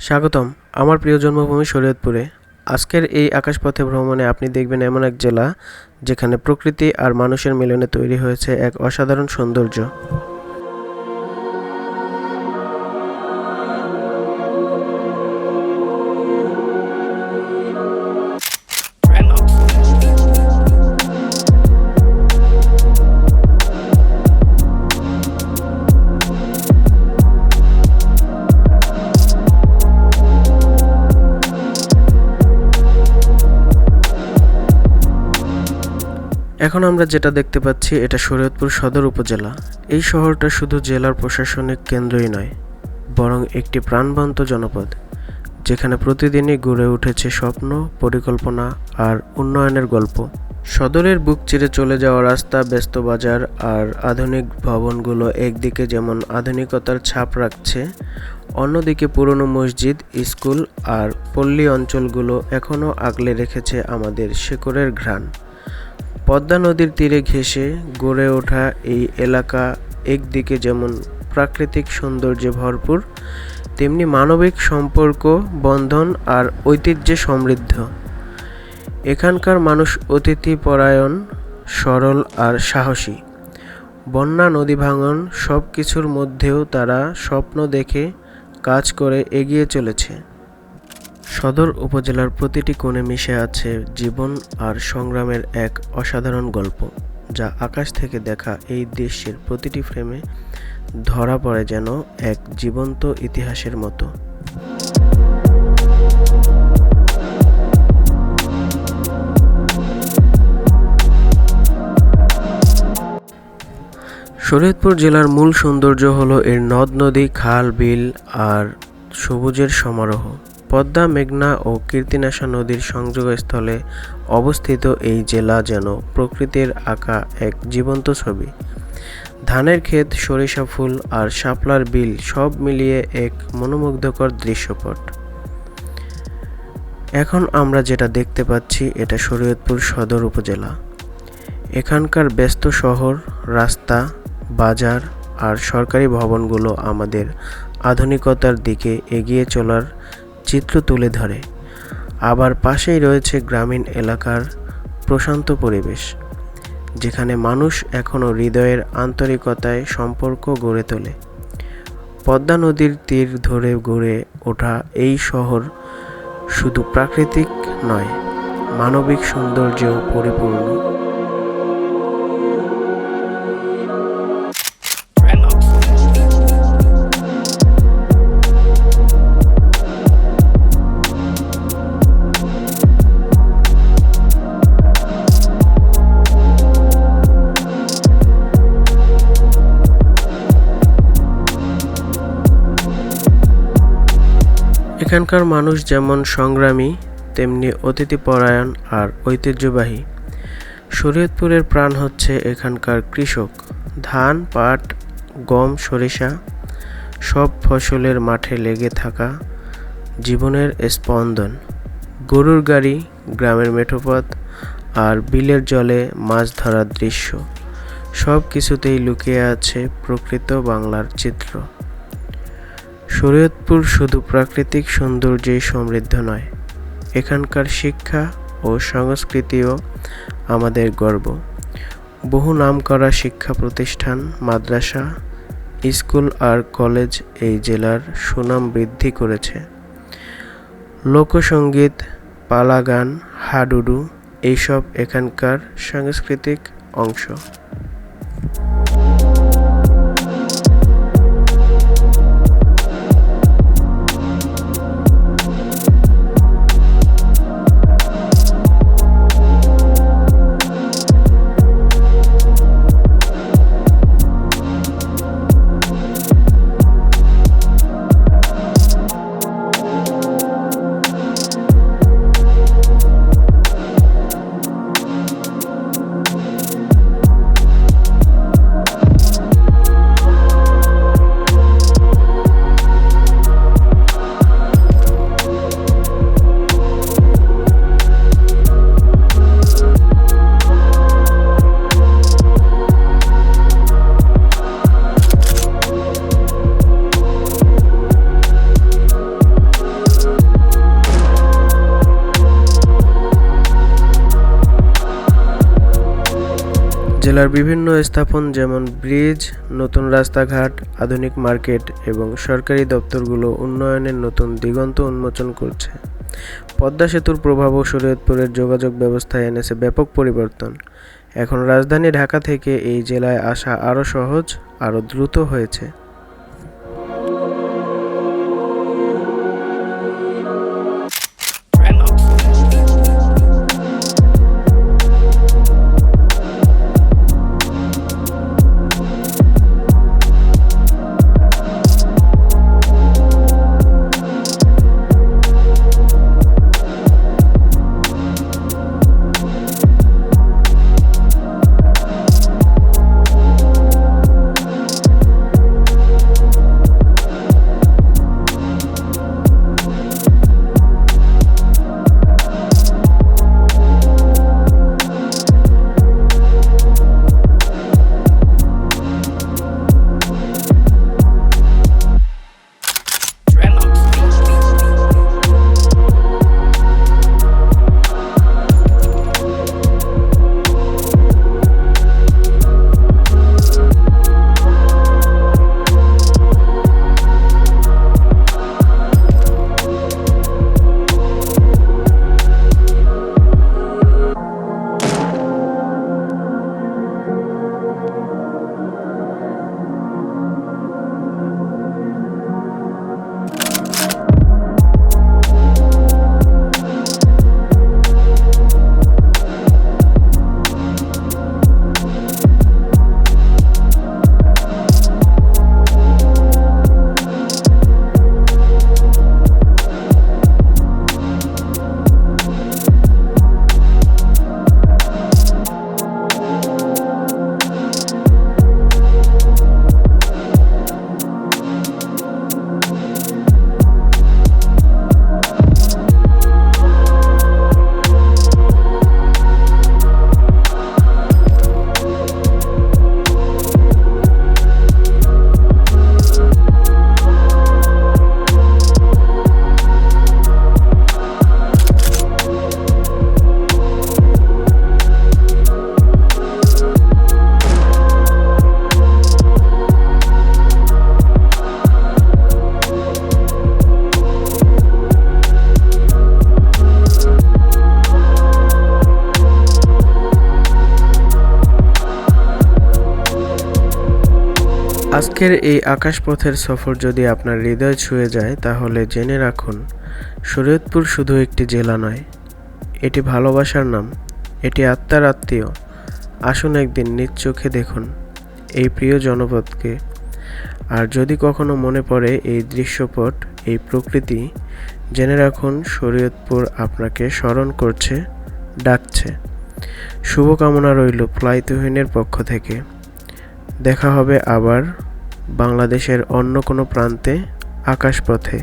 স্বাগতম আমার প্রিয় জন্মভূমি শরীয়তপুরে। আজকের এই আকাশপথে ভ্রমণে আপনি দেখবেন এমন এক জেলা যেখানে প্রকৃতি আর মানুষের মিলনে তৈরি হয়েছে এক অসাধারণ সৌন্দর্য। এখন আমরা যেটা দেখতে পাচ্ছি এটা শরীয়তপুর সদর উপজেলা। এই শহরটা শুধু জেলার প্রশাসনিক কেন্দ্রই নয়, বরং একটি প্রাণবন্ত জনপদ, যেখানে প্রতিদিনই গড়ে উঠেছে স্বপ্ন, পরিকল্পনা আর উন্নয়নের গল্প। সদরের বুক চিরে চলে যাওয়া রাস্তা, ব্যস্ত বাজার আর আধুনিক ভবনগুলো একদিকে যেমন আধুনিকতার ছাপ রাখছে, অন্যদিকে পুরনো মসজিদ, স্কুল আর পল্লী অঞ্চলগুলো এখনও আগলে রেখেছে আমাদের শেকড়ের ঘ্রাণ। পদ্মা নদীর তীরে ঘেঁষে গড়ে ওঠা এই এলাকা একদিকে যেমন প্রাকৃতিক সৌন্দর্যে ভরপুর, তেমনি মানবিক সম্পর্ক, বন্ধন আর ঐতিহ্যে সমৃদ্ধ। এখানকার মানুষ অতিথিপরায়ণ, সরল আর সাহসী। বন্যা, নদী ভাঙন সব কিছুর মধ্যেও তারা স্বপ্ন দেখে কাজ করে এগিয়ে চলেছে। সদর উপজেলার প্রতিটি কোণে মিশে আছে জীবন আর সংগ্রামের এক অসাধারণ গল্প, যা আকাশ থেকে দেখা এই দৃশ্যের প্রতিটি ফ্রেমে ধরা পড়ে যেন এক জীবন্ত ইতিহাসের মতো। শরীয়তপুর জেলার মূল সৌন্দর্য হলো এর নদ-নদী, খাল, বিল আর সবুজের সমারোহ। পদ্মা, মেঘনা ও কীর্তিনাশা নদীর সংযোগস্থলে অবস্থিত এই জেলা যেন প্রকৃতির আঁকা এক জীবন্ত ছবি। ধানের ক্ষেত, সরিষা ফুল আর শাপলার বিল সব মিলিয়ে এক মনোমুগ্ধকর দৃশ্যপট। এখন আমরা যেটা দেখতে পাচ্ছি এটা শরীয়তপুর সদর উপজেলা। এখানকার ব্যস্ত শহর, রাস্তা, বাজার আর সরকারি ভবনগুলো আমাদের আধুনিকতার দিকে এগিয়ে চলার চিত্র তুলে ধরে। আবার পাশেই রয়েছে গ্রামীণ এলাকার প্রশান্ত পরিবেশ, যেখানে মানুষ এখনও হৃদয়ের আন্তরিকতায় সম্পর্ক গড়ে তোলে। পদ্মা নদীর তীর ধরে গড়ে ওঠা এই শহর শুধু প্রাকৃতিক নয়, মানবিক সৌন্দর্যেও পরিপূর্ণ। এখানকার মানুষ যেমন সংগ্রামী, তেমনি অতিথিপরায়ণ আর ঐতিহ্যবাহী। শরীয়তপুরের প্রাণ হচ্ছে এখানকার কৃষক। ধান, পাট, গম, সরিষা সব ফসলের মাঠে লেগে থাকা জীবনের স্পন্দন। গরুর গাড়ি, গ্রামের মেঠোপথ আর বিলের জলে মাছ ধরার দৃশ্য, সব কিছুতেই লুকিয়ে আছে প্রকৃত বাংলার চিত্র। শরীয়তপুর শুধু প্রাকৃতিক সৌন্দর্যেই সমৃদ্ধ নয়, এখানকার শিক্ষা ও সংস্কৃতিও আমাদের গর্ব। বহু নামকরা শিক্ষা প্রতিষ্ঠান, মাদ্রাসা, স্কুল আর কলেজ এই জেলার সুনাম বৃদ্ধি করেছে। লোকসঙ্গীত, পালা গান, হাডুডু এইসব এখানকার সাংস্কৃতিক অংশ। জেলার বিভিন্ন স্থাপন যেমন ব্রিজ, নতুন রাস্তাঘাট, আধুনিক মার্কেট এবং সরকারি দপ্তরগুলো উন্নয়নের নতুন দিগন্ত উন্মোচন করছে। পদ্মা সেতুর প্রভাবও শরীয়তপুরের যোগাযোগ ব্যবস্থায় এনেছে ব্যাপক পরিবর্তন। এখন রাজধানী ঢাকা থেকে এই জেলায় আসা আরও সহজ, আরও দ্রুত হয়েছে। আজকের এই আকাশপথের সফর যদি আপনার হৃদয় ছুঁয়ে যায় তাহলে জেনে রাখুন, শরীয়তপুর শুধু একটি জেলা নয়, এটি ভালোবাসার নাম, এটি আত্মার আত্মীয়। আসুন একদিন নিজ চোখে দেখুন এই প্রিয় জনপদকে। আর যদি কখনো মনে পড়ে এই দৃশ্যপট, এই প্রকৃতি, জেনে রাখুন শরীয়তপুর আপনাকে স্মরণ করছে, ডাকছে। শুভকামনা রইল ফ্লাই তুহিনের পক্ষ থেকে। দেখা হবে আবার বাংলাদেশের অন্য কোনো প্রান্তে আকাশপথে।